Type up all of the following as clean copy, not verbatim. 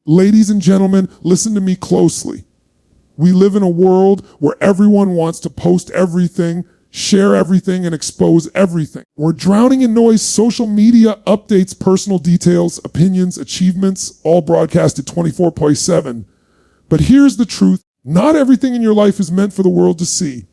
Ladies and gentlemen, listen to me closely. We live in a world where everyone wants to post everything, share everything, and expose everything. We're drowning in noise. Social media updates personal details, opinions, achievements, all broadcasted 24/7. But here's the truth. Not everything in your life is meant for the world to see.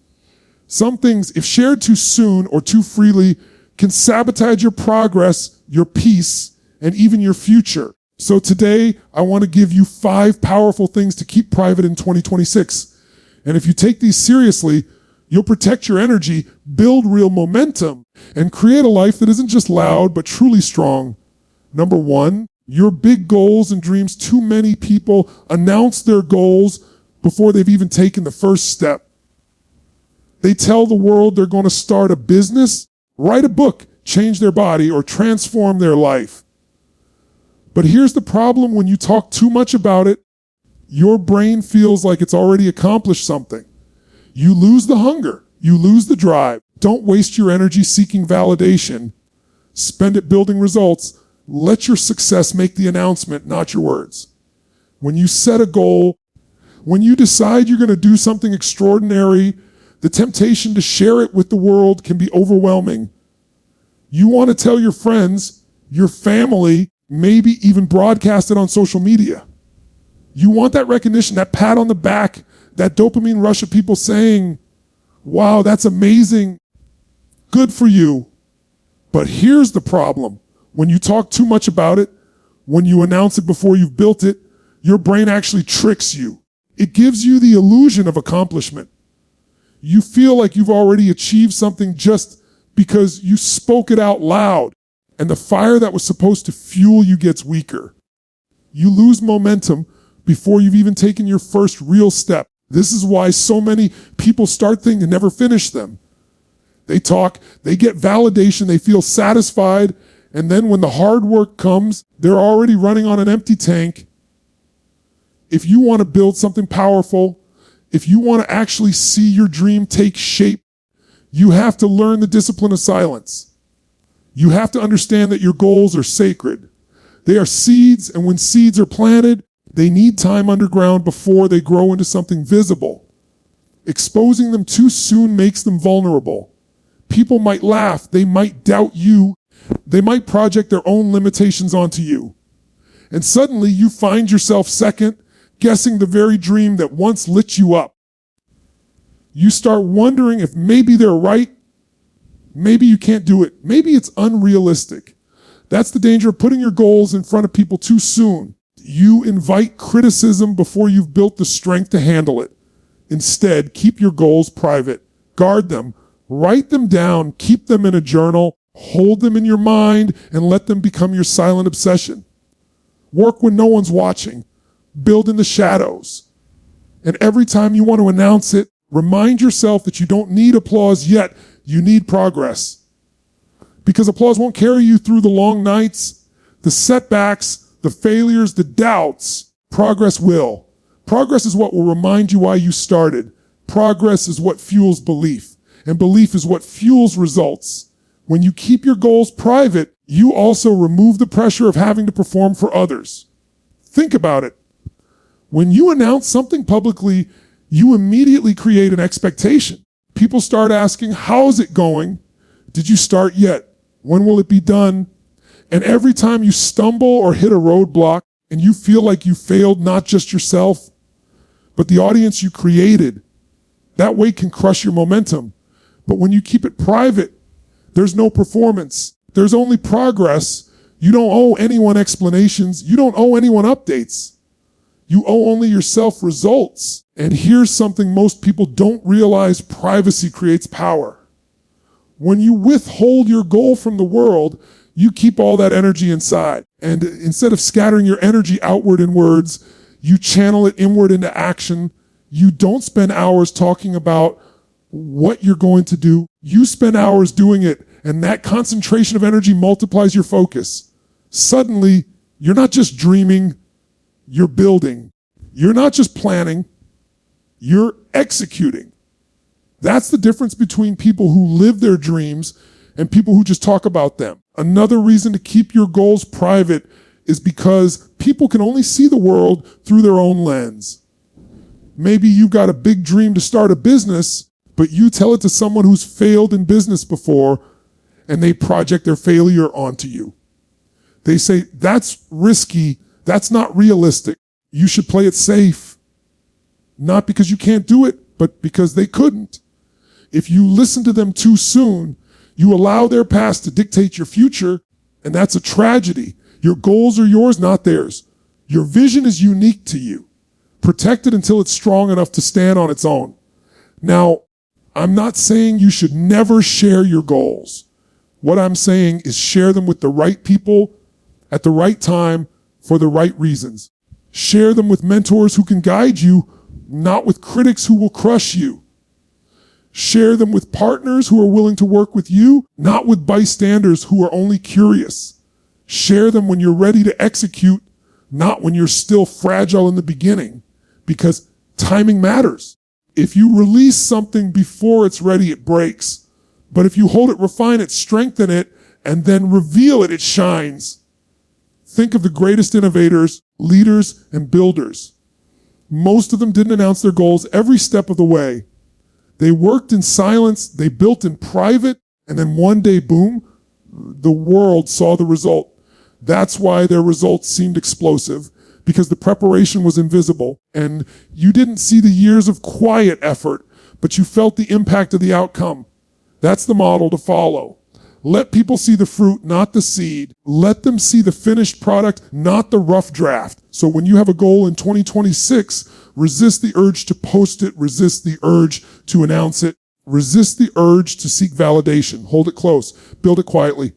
Some things, if shared too soon or too freely, can sabotage your progress, your peace, and even your future. So today, I want to give you 5 powerful things to keep private in 2026. And if you take these seriously, you'll protect your energy, build real momentum, and create a life that isn't just loud, but truly strong. Number 1, your big goals and dreams. Too many people announce their goals before they've even taken the first step. They tell the world they're going to start a business, write a book, change their body, or transform their life. But here's the problem: when you talk too much about it, your brain feels like it's already accomplished something. You lose the hunger. You lose the drive. Don't waste your energy seeking validation. Spend it building results. Let your success make the announcement, not your words. When you set a goal, when you decide you're going to do something extraordinary, the temptation to share it with the world can be overwhelming. You want to tell your friends, your family, maybe even broadcast it on social media. You want that recognition, that pat on the back, that dopamine rush of people saying, wow, that's amazing. Good for you. But here's the problem. When you talk too much about it, when you announce it before you've built it, your brain actually tricks you. It gives you the illusion of accomplishment. You feel like you've already achieved something just because you spoke it out loud, and the fire that was supposed to fuel you gets weaker. You lose momentum before you've even taken your first real step. This is why so many people start things and never finish them. They talk, they get validation, they feel satisfied, and then when the hard work comes, they're already running on an empty tank. If you want to build something powerful, if you want to actually see your dream take shape, you have to learn the discipline of silence. You have to understand that your goals are sacred. They are seeds, and when seeds are planted, they need time underground before they grow into something visible. Exposing them too soon makes them vulnerable. People might laugh, they might doubt you, they might project their own limitations onto you. And suddenly you find yourself second guessing the very dream that once lit you up. You start wondering if maybe they're right. Maybe you can't do it. Maybe it's unrealistic. That's the danger of putting your goals in front of people too soon. You invite criticism before you've built the strength to handle it. Instead, keep your goals private. Guard them. Write them down. Keep them in a journal. Hold them in your mind and let them become your silent obsession. Work when no one's watching. Build in the shadows. And every time you want to announce it, remind yourself that you don't need applause yet. You need progress. Because applause won't carry you through the long nights, the setbacks, the failures, the doubts. Progress will. Progress is what will remind you why you started. Progress is what fuels belief. And belief is what fuels results. When you keep your goals private, you also remove the pressure of having to perform for others. Think about it. When you announce something publicly, you immediately create an expectation. People start asking, how's it going? Did you start yet? When will it be done? And every time you stumble or hit a roadblock and you feel like you failed not just yourself, but the audience you created, that weight can crush your momentum. But when you keep it private, there's no performance. There's only progress. You don't owe anyone explanations. You don't owe anyone updates. You owe only yourself results. And here's something most people don't realize: privacy creates power. When you withhold your goal from the world, you keep all that energy inside. And instead of scattering your energy outward in words, you channel it inward into action. You don't spend hours talking about what you're going to do. You spend hours doing it, and that concentration of energy multiplies your focus. Suddenly, you're not just dreaming, you're building. You're not just planning, you're executing. That's the difference between people who live their dreams and people who just talk about them. Another reason to keep your goals private is because people can only see the world through their own lens. Maybe you've got a big dream to start a business, but you tell it to someone who's failed in business before, and they project their failure onto you. They say, that's risky, that's not realistic. You should play it safe. Not because you can't do it, but because they couldn't. If you listen to them too soon, you allow their past to dictate your future, and that's a tragedy. Your goals are yours, not theirs. Your vision is unique to you. Protect it until it's strong enough to stand on its own. Now, I'm not saying you should never share your goals. What I'm saying is share them with the right people at the right time for the right reasons. Share them with mentors who can guide you, not with critics who will crush you. Share them with partners who are willing to work with you, not with bystanders who are only curious. Share them when you're ready to execute, not when you're still fragile in the beginning, because timing matters. If you release something before it's ready, it breaks. But if you hold it, refine it, strengthen it, and then reveal it, it shines. Think of the greatest innovators, leaders, and builders. Most of them didn't announce their goals every step of the way. They worked in silence, they built in private, and then one day, boom, the world saw the result. That's why their results seemed explosive, because the preparation was invisible, and you didn't see the years of quiet effort, but you felt the impact of the outcome. That's the model to follow. Let people see the fruit, not the seed. Let them see the finished product, not the rough draft. So when you have a goal in 2026, resist the urge to post it, resist the urge to announce it, resist the urge to seek validation. Hold it close, build it quietly,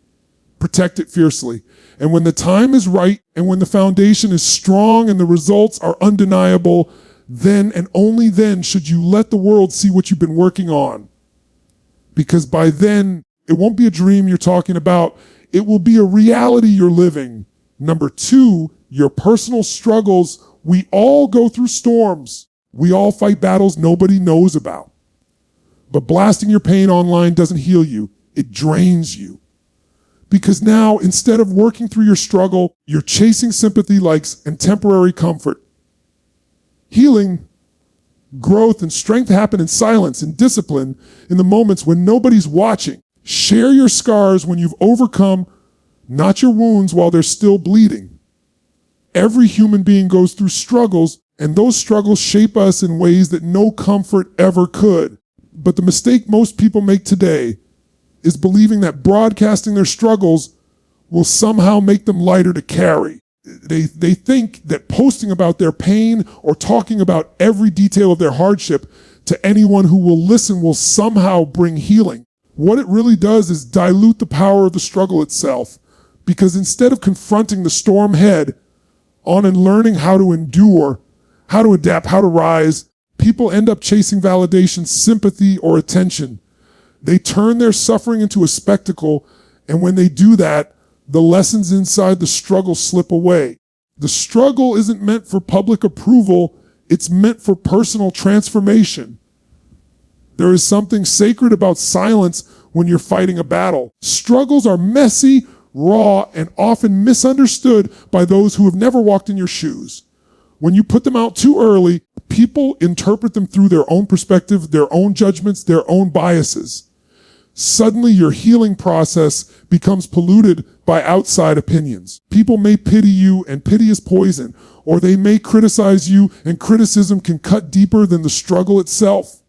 protect it fiercely. And when the time is right, and when the foundation is strong and the results are undeniable, then and only then should you let the world see what you've been working on. Because by then, it won't be a dream you're talking about. It will be a reality you're living. Number 2, your personal struggles. We all go through storms. We all fight battles nobody knows about. But blasting your pain online doesn't heal you. It drains you. Because now, instead of working through your struggle, you're chasing sympathy, likes, and temporary comfort. Healing, growth, and strength happen in silence and discipline in the moments when nobody's watching. Share your scars when you've overcome, not your wounds while they're still bleeding. Every human being goes through struggles, and those struggles shape us in ways that no comfort ever could. But the mistake most people make today is believing that broadcasting their struggles will somehow make them lighter to carry. They think that posting about their pain or talking about every detail of their hardship to anyone who will listen will somehow bring healing. What it really does is dilute the power of the struggle itself, because instead of confronting the storm head on and learning how to endure, how to adapt, how to rise, people end up chasing validation, sympathy, or attention. They turn their suffering into a spectacle, and when they do that, the lessons inside the struggle slip away. The struggle isn't meant for public approval, it's meant for personal transformation. There is something sacred about silence when you're fighting a battle. Struggles are messy, raw, and often misunderstood by those who have never walked in your shoes. When you put them out too early, people interpret them through their own perspective, their own judgments, their own biases. Suddenly your healing process becomes polluted by outside opinions. People may pity you, and pity is poison, or they may criticize you, and criticism can cut deeper than the struggle itself.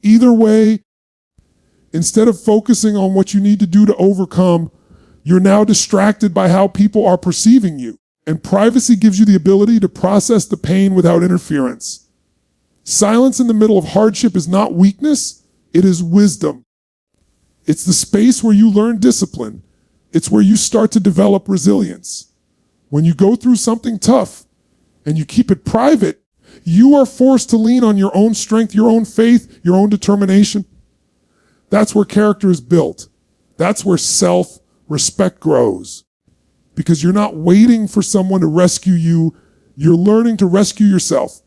Either way, instead of focusing on what you need to do to overcome, you're now distracted by how people are perceiving you. And privacy gives you the ability to process the pain without interference. Silence in the middle of hardship is not weakness, it is wisdom. It's the space where you learn discipline. It's where you start to develop resilience. When you go through something tough and you keep it private, you are forced to lean on your own strength, your own faith, your own determination. That's where character is built. That's where self-respect grows. Because you're not waiting for someone to rescue you, you're learning to rescue yourself.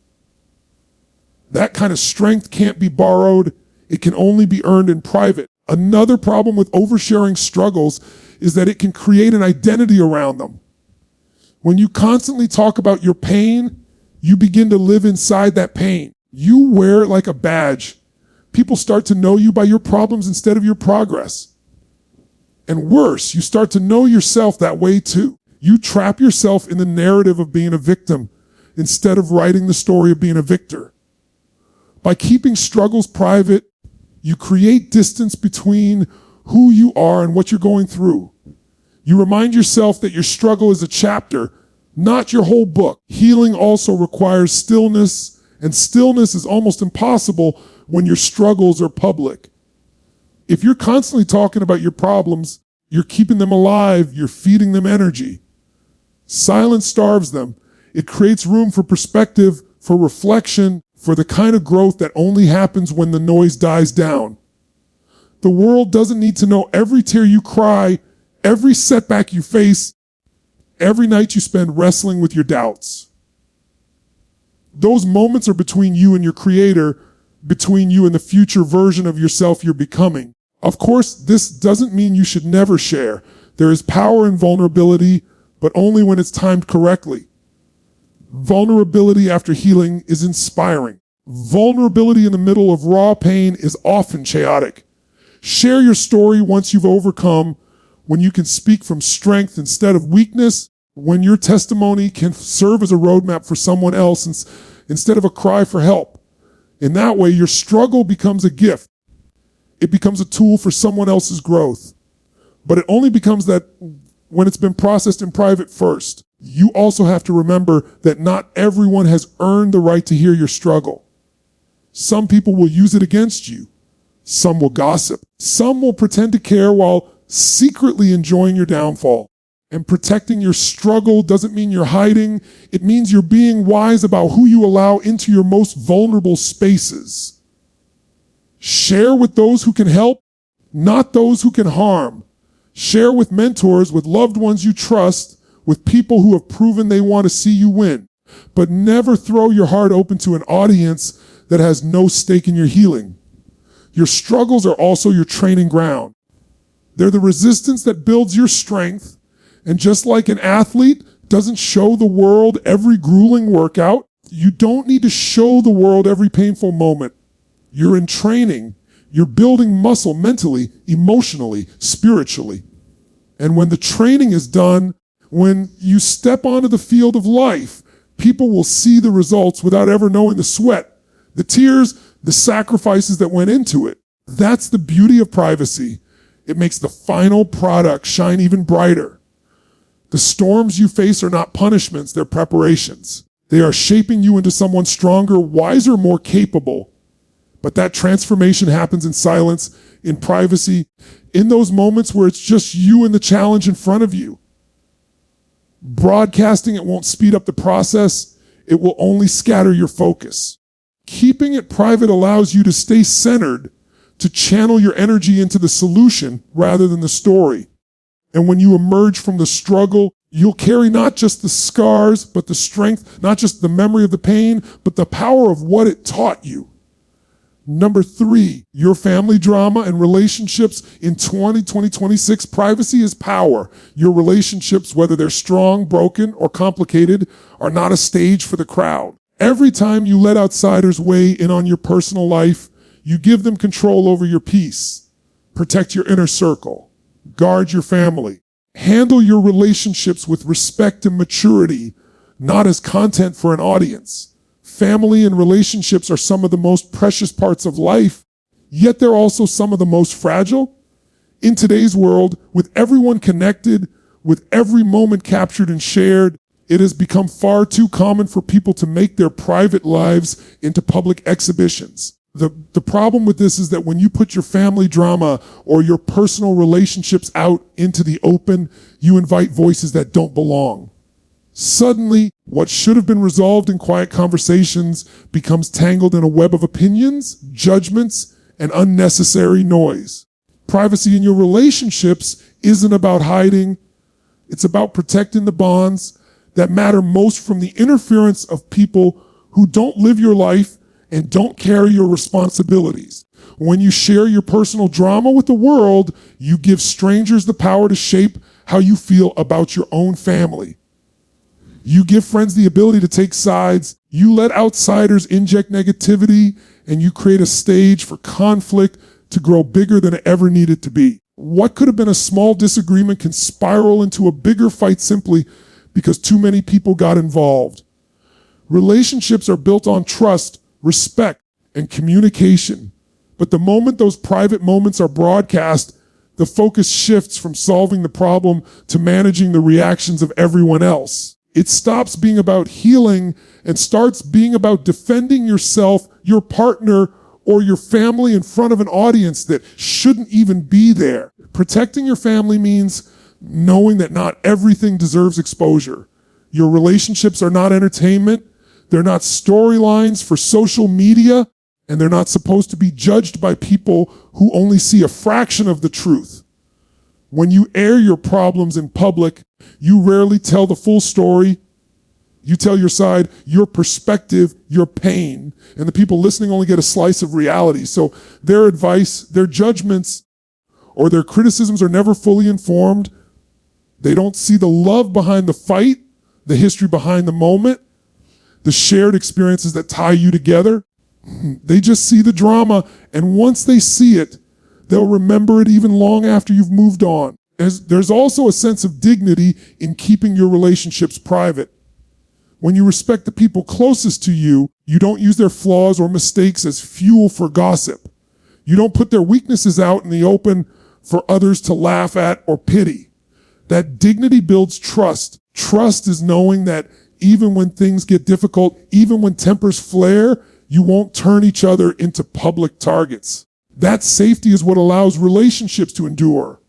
That kind of strength can't be borrowed. It can only be earned in private. Another problem with oversharing struggles is that it can create an identity around them. When you constantly talk about your pain, you begin to live inside that pain. You wear it like a badge. People start to know you by your problems instead of your progress. And worse, you start to know yourself that way too. You trap yourself in the narrative of being a victim instead of writing the story of being a victor. By keeping struggles private, you create distance between who you are and what you're going through. You remind yourself that your struggle is a chapter, not your whole book. Healing also requires stillness, and stillness is almost impossible when your struggles are public. If you're constantly talking about your problems, you're keeping them alive, you're feeding them energy. Silence starves them. It creates room for perspective, for reflection, for the kind of growth that only happens when the noise dies down. The world doesn't need to know every tear you cry, every setback you face, every night you spend wrestling with your doubts. Those moments are between you and your creator, between you and the future version of yourself you're becoming. Of course, this doesn't mean you should never share. There is power in vulnerability, but only when it's timed correctly. Vulnerability after healing is inspiring. Vulnerability in the middle of raw pain is often chaotic. Share your story once you've overcome, when you can speak from strength instead of weakness, when your testimony can serve as a roadmap for someone else instead of a cry for help. In that way, your struggle becomes a gift. It becomes a tool for someone else's growth. But it only becomes that when it's been processed in private first. You also have to remember that not everyone has earned the right to hear your struggle. Some people will use it against you. Some will gossip. Some will pretend to care while secretly enjoying your downfall. And protecting your struggle doesn't mean you're hiding. It means you're being wise about who you allow into your most vulnerable spaces. Share with those who can help, not those who can harm. Share with mentors, with loved ones you trust, with people who have proven they want to see you win. But never throw your heart open to an audience that has no stake in your healing. Your struggles are also your training ground. They're the resistance that builds your strength. And just like an athlete doesn't show the world every grueling workout, you don't need to show the world every painful moment. You're in training. You're building muscle mentally, emotionally, spiritually. And when the training is done, when you step onto the field of life, people will see the results without ever knowing the sweat, the tears, the sacrifices that went into it. That's the beauty of privacy. It makes the final product shine even brighter. The storms you face are not punishments, they're preparations. They are shaping you into someone stronger, wiser, more capable. But that transformation happens in silence, in privacy, in those moments where it's just you and the challenge in front of you. Broadcasting it won't speed up the process. It will only scatter your focus. Keeping it private allows you to stay centered, to channel your energy into the solution rather than the story. And when you emerge from the struggle, you'll carry not just the scars, but the strength, not just the memory of the pain, but the power of what it taught you. Number 3, your family drama and relationships in 2026. Privacy is power. Your relationships, whether they're strong, broken, or complicated, are not a stage for the crowd. Every time you let outsiders weigh in on your personal life, you give them control over your peace. Protect your inner circle. Guard your family. Handle your relationships with respect and maturity, not as content for an audience. Family and relationships are some of the most precious parts of life, yet they're also some of the most fragile. In today's world, with everyone connected, with every moment captured and shared, it has become far too common for people to make their private lives into public exhibitions. The problem with this is that when you put your family drama or your personal relationships out into the open, you invite voices that don't belong. Suddenly, what should have been resolved in quiet conversations becomes tangled in a web of opinions, judgments, and unnecessary noise. Privacy in your relationships isn't about hiding. It's about protecting the bonds that matter most from the interference of people who don't live your life and don't carry your responsibilities. When you share your personal drama with the world, you give strangers the power to shape how you feel about your own family. You give friends the ability to take sides. You let outsiders inject negativity, and you create a stage for conflict to grow bigger than it ever needed to be. What could have been a small disagreement can spiral into a bigger fight simply because too many people got involved. Relationships are built on trust, respect, and communication. But the moment those private moments are broadcast, the focus shifts from solving the problem to managing the reactions of everyone else. It stops being about healing and starts being about defending yourself, your partner, or your family in front of an audience that shouldn't even be there. Protecting your family means knowing that not everything deserves exposure. Your relationships are not entertainment. They're not storylines for social media, and they're not supposed to be judged by people who only see a fraction of the truth. When you air your problems in public, you rarely tell the full story. You tell your side, your perspective, your pain, and the people listening only get a slice of reality. So their advice, their judgments, or their criticisms are never fully informed. They don't see the love behind the fight, the history behind the moment, the shared experiences that tie you together. They just see the drama, and once they see it, they'll remember it even long after you've moved on. There's also a sense of dignity in keeping your relationships private. When you respect the people closest to you, you don't use their flaws or mistakes as fuel for gossip. You don't put their weaknesses out in the open for others to laugh at or pity. That dignity builds trust. Trust is knowing that even when things get difficult, even when tempers flare, you won't turn each other into public targets. That safety is what allows relationships to endure.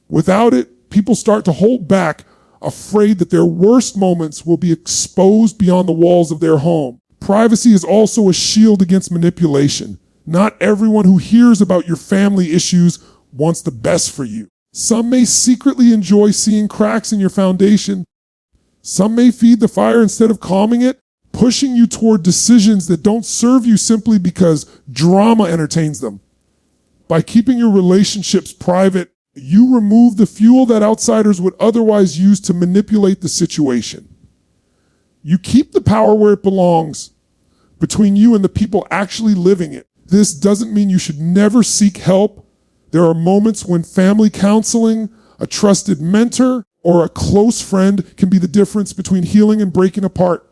Without it, people start to hold back, afraid that their worst moments will be exposed beyond the walls of their home. Privacy is also a shield against manipulation. Not everyone who hears about your family issues wants the best for you. Some may secretly enjoy seeing cracks in your foundation. Some may feed the fire instead of calming it, pushing you toward decisions that don't serve you simply because drama entertains them. By keeping your relationships private, you remove the fuel that outsiders would otherwise use to manipulate the situation. You keep the power where it belongs, between you and the people actually living it. This doesn't mean you should never seek help. There are moments when family counseling, a trusted mentor, or a close friend can be the difference between healing and breaking apart.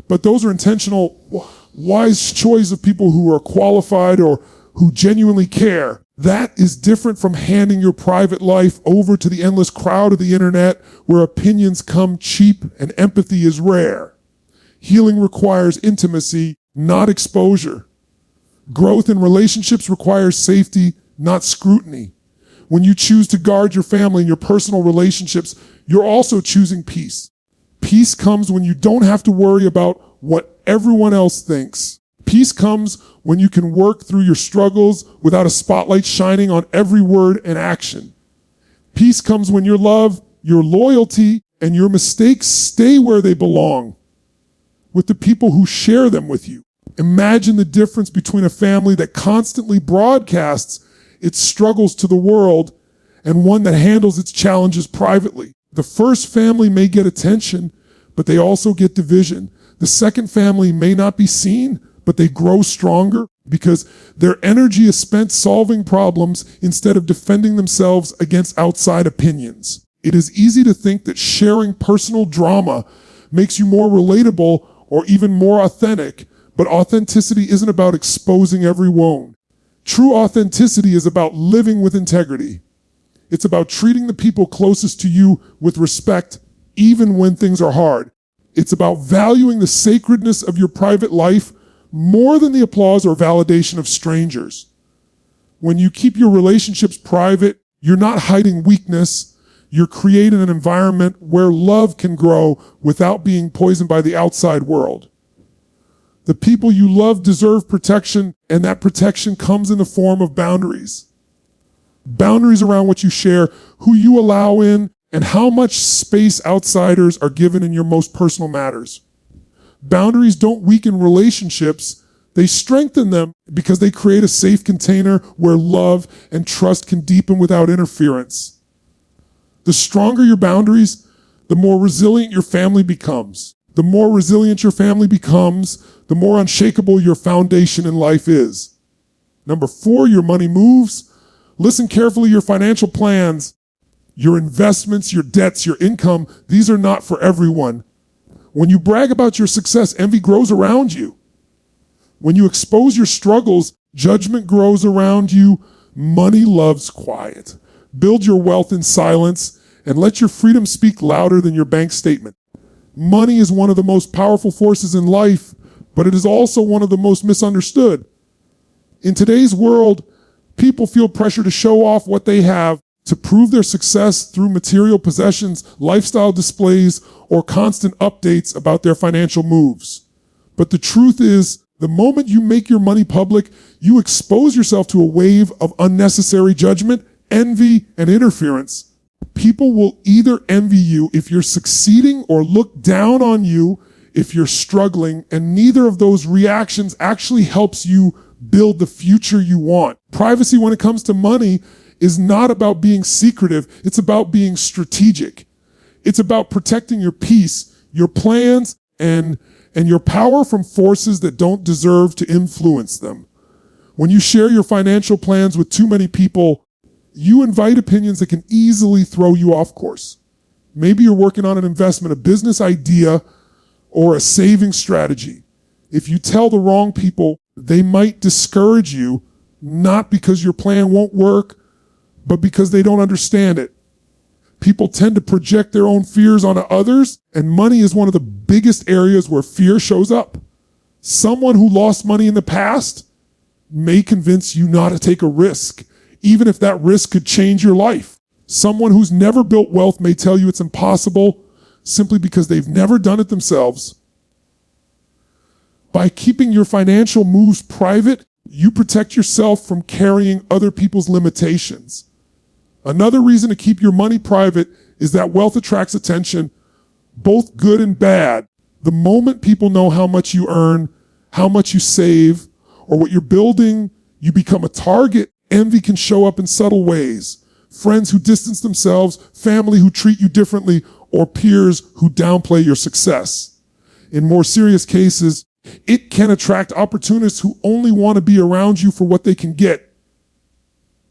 But those are intentional, wise choices of people who are qualified or who genuinely care. That is different from handing your private life over to the endless crowd of the internet where opinions come cheap and empathy is rare. Healing requires intimacy, not exposure. Growth in relationships requires safety, not scrutiny. When you choose to guard your family and your personal relationships, you're also choosing peace. Peace comes when you don't have to worry about what everyone else thinks. Peace comes when you can work through your struggles without a spotlight shining on every word and action. Peace comes when your love, your loyalty, and your mistakes stay where they belong, with the people who share them with you. Imagine the difference between a family that constantly broadcasts its struggles to the world and one that handles its challenges privately. The first family may get attention, but they also get division. The second family may not be seen, but they grow stronger because their energy is spent solving problems instead of defending themselves against outside opinions. It is easy to think that sharing personal drama makes you more relatable or even more authentic, but authenticity isn't about exposing every wound. True authenticity is about living with integrity. It's about treating the people closest to you with respect, even when things are hard. It's about valuing the sacredness of your private life more than the applause or validation of strangers. When you keep your relationships private, you're not hiding weakness. You're creating an environment where love can grow without being poisoned by the outside world. The people you love deserve protection, and that protection comes in the form of boundaries. Boundaries around what you share, who you allow in, and how much space outsiders are given in your most personal matters. Boundaries don't weaken relationships. They strengthen them because they create a safe container where love and trust can deepen without interference. The stronger your boundaries, the more resilient your family becomes. The more resilient your family becomes, the more unshakable your foundation in life is. Number 4, your money moves. Listen carefully, your financial plans, your investments, your debts, your income, these are not for everyone. When you brag about your success, envy grows around you. When you expose your struggles, judgment grows around you. Money loves quiet. Build your wealth in silence and let your freedom speak louder than your bank statement. Money is one of the most powerful forces in life, but it is also one of the most misunderstood. In today's world, people feel pressure to show off what they have, to prove their success through material possessions, lifestyle displays, or constant updates about their financial moves. But the truth is, the moment you make your money public, you expose yourself to a wave of unnecessary judgment, envy, and interference. People will either envy you if you're succeeding or look down on you if you're struggling, and neither of those reactions actually helps you build the future you want. Privacy when it comes to money is not about being secretive. It's about being strategic. It's about protecting your peace, your plans, and your power from forces that don't deserve to influence them. When you share your financial plans with too many people, you invite opinions that can easily throw you off course. Maybe you're working on an investment, a business idea, or a saving strategy. If you tell the wrong people, they might discourage you, not because your plan won't work, but because they don't understand it. People tend to project their own fears onto others, and money is one of the biggest areas where fear shows up. Someone who lost money in the past may convince you not to take a risk, even if that risk could change your life. Someone who's never built wealth may tell you it's impossible simply because they've never done it themselves. By keeping your financial moves private, you protect yourself from carrying other people's limitations. Another reason to keep your money private is that wealth attracts attention, both good and bad. The moment people know how much you earn, how much you save, or what you're building, you become a target. Envy can show up in subtle ways. Friends who distance themselves, family who treat you differently, or peers who downplay your success. In more serious cases, it can attract opportunists who only want to be around you for what they can get.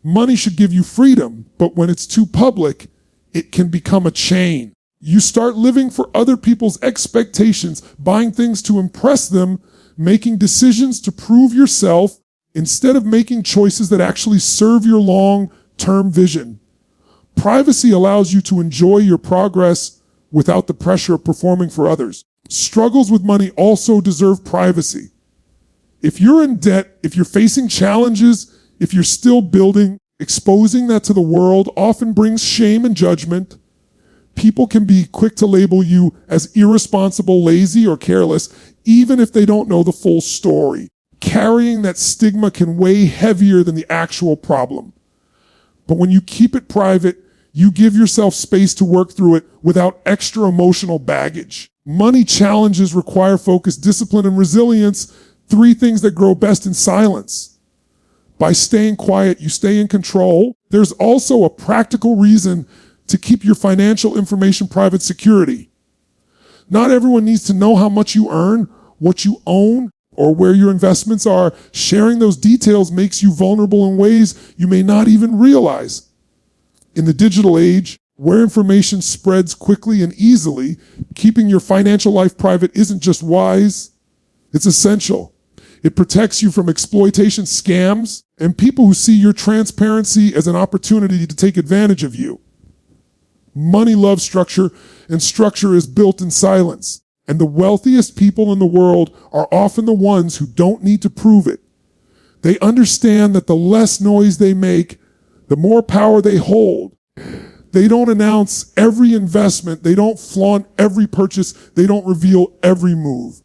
Money should give you freedom, but when it's too public, it can become a chain. You start living for other people's expectations, buying things to impress them, making decisions to prove yourself, instead of making choices that actually serve your long-term vision. Privacy allows you to enjoy your progress without the pressure of performing for others. Struggles with money also deserve privacy. If you're in debt, if you're facing challenges, if you're still building, exposing that to the world often brings shame and judgment. People can be quick to label you as irresponsible, lazy, or careless, even if they don't know the full story. Carrying that stigma can weigh heavier than the actual problem. But when you keep it private, you give yourself space to work through it without extra emotional baggage. Money challenges require focus, discipline, and resilience, 3 things that grow best in silence. By staying quiet, you stay in control. There's also a practical reason to keep your financial information private: security. Not everyone needs to know how much you earn, what you own, or where your investments are. Sharing those details makes you vulnerable in ways you may not even realize. In the digital age, where information spreads quickly and easily, keeping your financial life private isn't just wise, it's essential. It protects you from exploitation, scams, and people who see your transparency as an opportunity to take advantage of you. Money loves structure, and structure is built in silence. And the wealthiest people in the world are often the ones who don't need to prove it. They understand that the less noise they make, the more power they hold. They don't announce every investment. They don't flaunt every purchase. They don't reveal every move.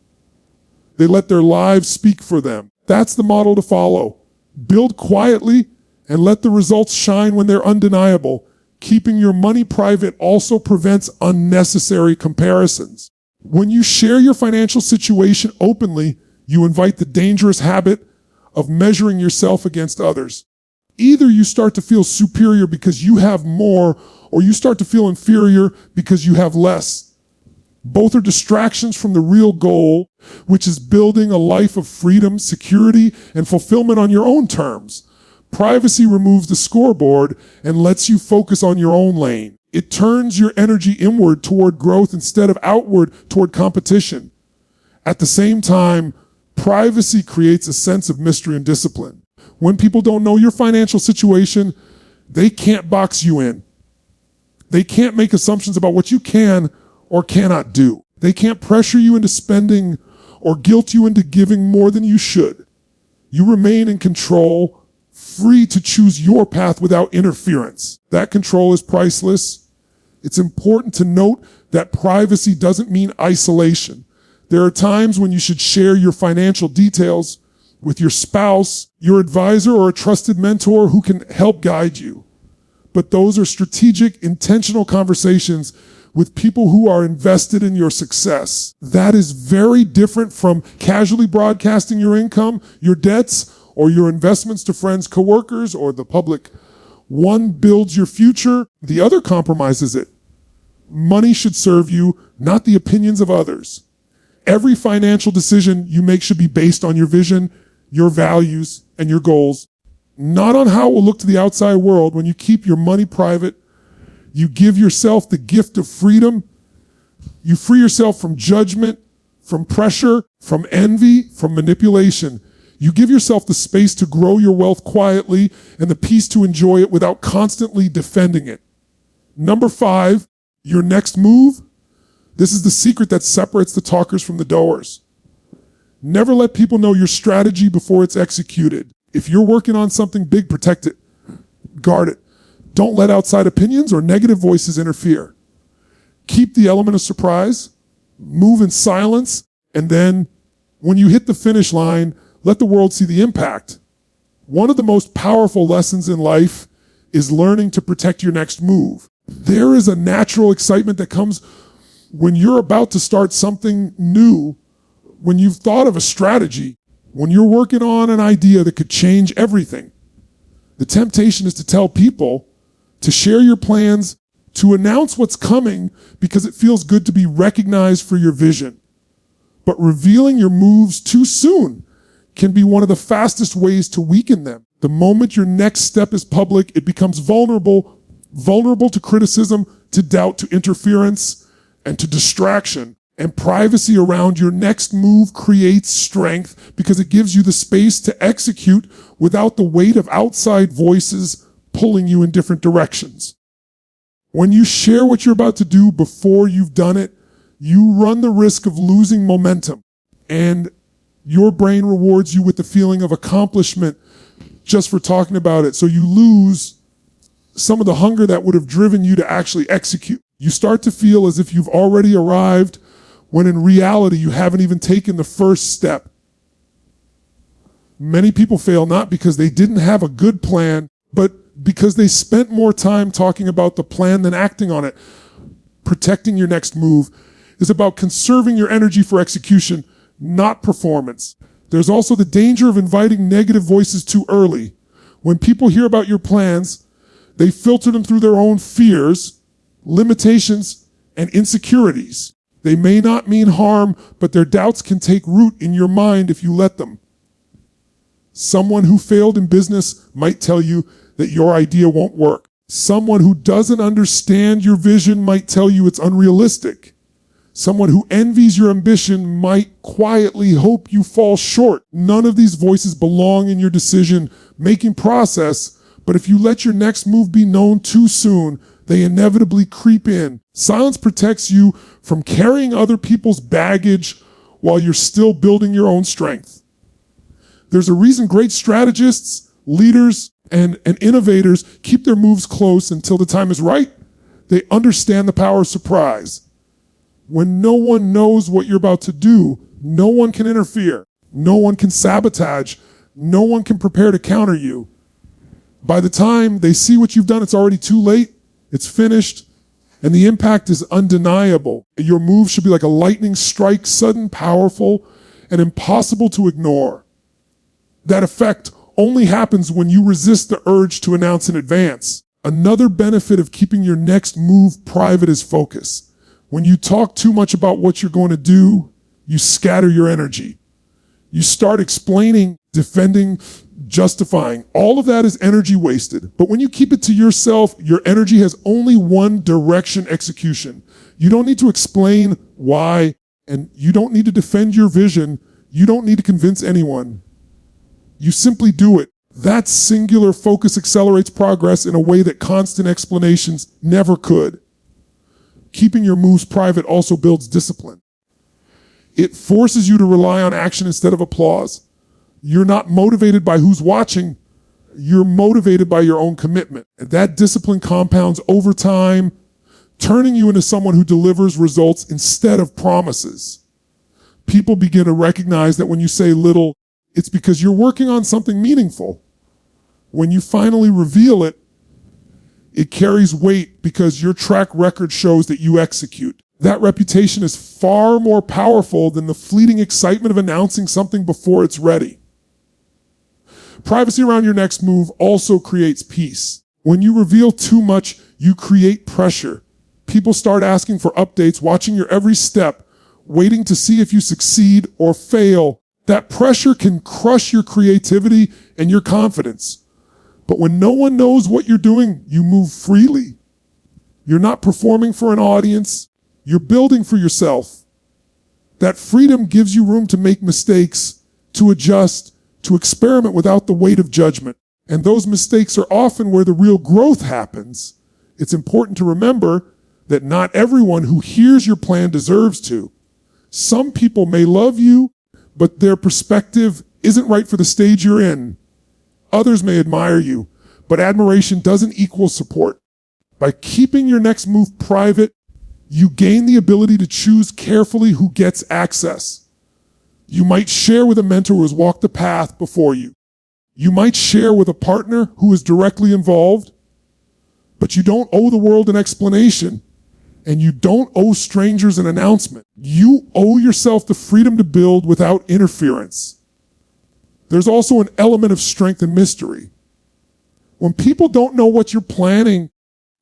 They let their lives speak for them. That's the model to follow. Build quietly and let the results shine when they're undeniable. Keeping your money private also prevents unnecessary comparisons. When you share your financial situation openly, you invite the dangerous habit of measuring yourself against others. Either you start to feel superior because you have more, or you start to feel inferior because you have less. Both are distractions from the real goal, which is building a life of freedom, security, and fulfillment on your own terms. Privacy removes the scoreboard and lets you focus on your own lane. It turns your energy inward toward growth instead of outward toward competition. At the same time, privacy creates a sense of mystery and discipline. When people don't know your financial situation, they can't box you in. They can't make assumptions about what you can or cannot do. They can't pressure you into spending or guilt you into giving more than you should. You remain in control, free to choose your path without interference. That control is priceless. It's important to note that privacy doesn't mean isolation. There are times when you should share your financial details with your spouse, your advisor, or a trusted mentor who can help guide you. But those are strategic, intentional conversations with people who are invested in your success. That is very different from casually broadcasting your income, your debts, or your investments to friends, coworkers, or the public. One builds your future, the other compromises it. Money should serve you, not the opinions of others. Every financial decision you make should be based on your vision, your values, and your goals, not on how it will look to the outside world. When you keep your money private, you give yourself the gift of freedom. You free yourself from judgment, from pressure, from envy, from manipulation. You give yourself the space to grow your wealth quietly and the peace to enjoy it without constantly defending it. Number 5, your next move. This is the secret that separates the talkers from the doers. Never let people know your strategy before it's executed. If you're working on something big, protect it. Guard it. Don't let outside opinions or negative voices interfere. Keep the element of surprise. Move in silence. And then when you hit the finish line, let the world see the impact. One of the most powerful lessons in life is learning to protect your next move. There is a natural excitement that comes when you're about to start something new, when you've thought of a strategy, when you're working on an idea that could change everything. The temptation is to tell people, to share your plans, to announce what's coming because it feels good to be recognized for your vision. But revealing your moves too soon can be one of the fastest ways to weaken them. The moment your next step is public, it becomes vulnerable to criticism, to doubt, to interference, and to distraction. And privacy around your next move creates strength because it gives you the space to execute without the weight of outside voices pulling you in different directions. When you share what you're about to do before you've done it, you run the risk of losing momentum. And your brain rewards you with the feeling of accomplishment just for talking about it. So you lose some of the hunger that would have driven you to actually execute. You start to feel as if you've already arrived when in reality you haven't even taken the first step. Many people fail not because they didn't have a good plan, but because they spent more time talking about the plan than acting on it. Protecting your next move is about conserving your energy for execution, not performance. There's also the danger of inviting negative voices too early. When people hear about your plans, they filter them through their own fears, limitations, and insecurities. They may not mean harm, but their doubts can take root in your mind if you let them. Someone who failed in business might tell you that your idea won't work. Someone who doesn't understand your vision might tell you it's unrealistic. Someone who envies your ambition might quietly hope you fall short. None of these voices belong in your decision-making process, but if you let your next move be known too soon, they inevitably creep in. Silence protects you from carrying other people's baggage while you're still building your own strength. There's a reason great strategists, leaders, and innovators keep their moves close until the time is right. They understand the power of surprise. When no one knows what you're about to do, no one can interfere. No one can sabotage. No one can prepare to counter you. By the time they see what you've done, it's already too late. It's finished. And the impact is undeniable. Your move should be like a lightning strike, sudden, powerful, and impossible to ignore. That effect only happens when you resist the urge to announce in advance. Another benefit of keeping your next move private is focus. When you talk too much about what you're going to do, you scatter your energy. You start explaining, defending, justifying. All of that is energy wasted. But when you keep it to yourself, your energy has only one direction execution. You don't need to explain why, and you don't need to defend your vision. You don't need to convince anyone. You simply do it. That singular focus accelerates progress in a way that constant explanations never could. Keeping your moves private also builds discipline. It forces you to rely on action instead of applause. You're not motivated by who's watching. You're motivated by your own commitment. And that discipline compounds over time, turning you into someone who delivers results instead of promises. People begin to recognize that when you say little, it's because you're working on something meaningful. When you finally reveal it, it carries weight because your track record shows that you execute. That reputation is far more powerful than the fleeting excitement of announcing something before it's ready. Privacy around your next move also creates peace. When you reveal too much, you create pressure. People start asking for updates, watching your every step, waiting to see if you succeed or fail. That pressure can crush your creativity and your confidence. But when no one knows what you're doing, you move freely. You're not performing for an audience. You're building for yourself. That freedom gives you room to make mistakes, to adjust, to experiment without the weight of judgment. And those mistakes are often where the real growth happens. It's important to remember that not everyone who hears your plan deserves to. Some people may love you, but their perspective isn't right for the stage you're in. Others may admire you, but admiration doesn't equal support. By keeping your next move private, you gain the ability to choose carefully who gets access. You might share with a mentor who has walked the path before you. You might share with a partner who is directly involved, but you don't owe the world an explanation, and you don't owe strangers an announcement. You owe yourself the freedom to build without interference. There's also an element of strength and mystery. When people don't know what you're planning,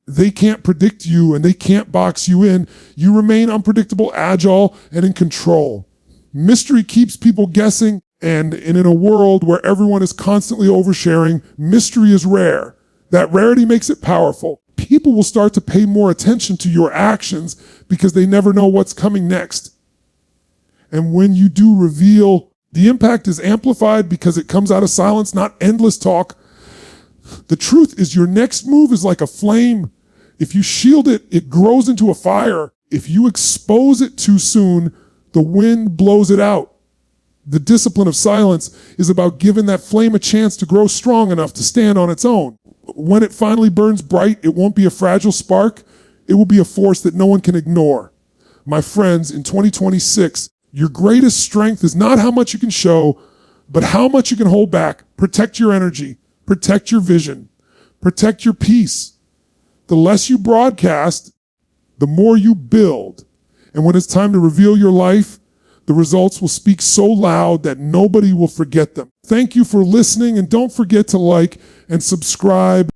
they can't predict you and they can't box you in. You remain unpredictable, agile, and in control. Mystery keeps people guessing, and in a world where everyone is constantly oversharing, mystery is rare. That rarity makes it powerful. People will start to pay more attention to your actions because they never know what's coming next. And when you do reveal, the impact is amplified because it comes out of silence, not endless talk. The truth is your next move is like a flame. If you shield it, it grows into a fire. If you expose it too soon, the wind blows it out. The discipline of silence is about giving that flame a chance to grow strong enough to stand on its own. When it finally burns bright, it won't be a fragile spark. It will be a force that no one can ignore. My friends, in 2026, your greatest strength is not how much you can show, but how much you can hold back. Protect your energy. Protect your vision. Protect your peace. The less you broadcast, the more you build. And when it's time to reveal your life, the results will speak so loud that nobody will forget them. Thank you for listening, and don't forget to like and subscribe.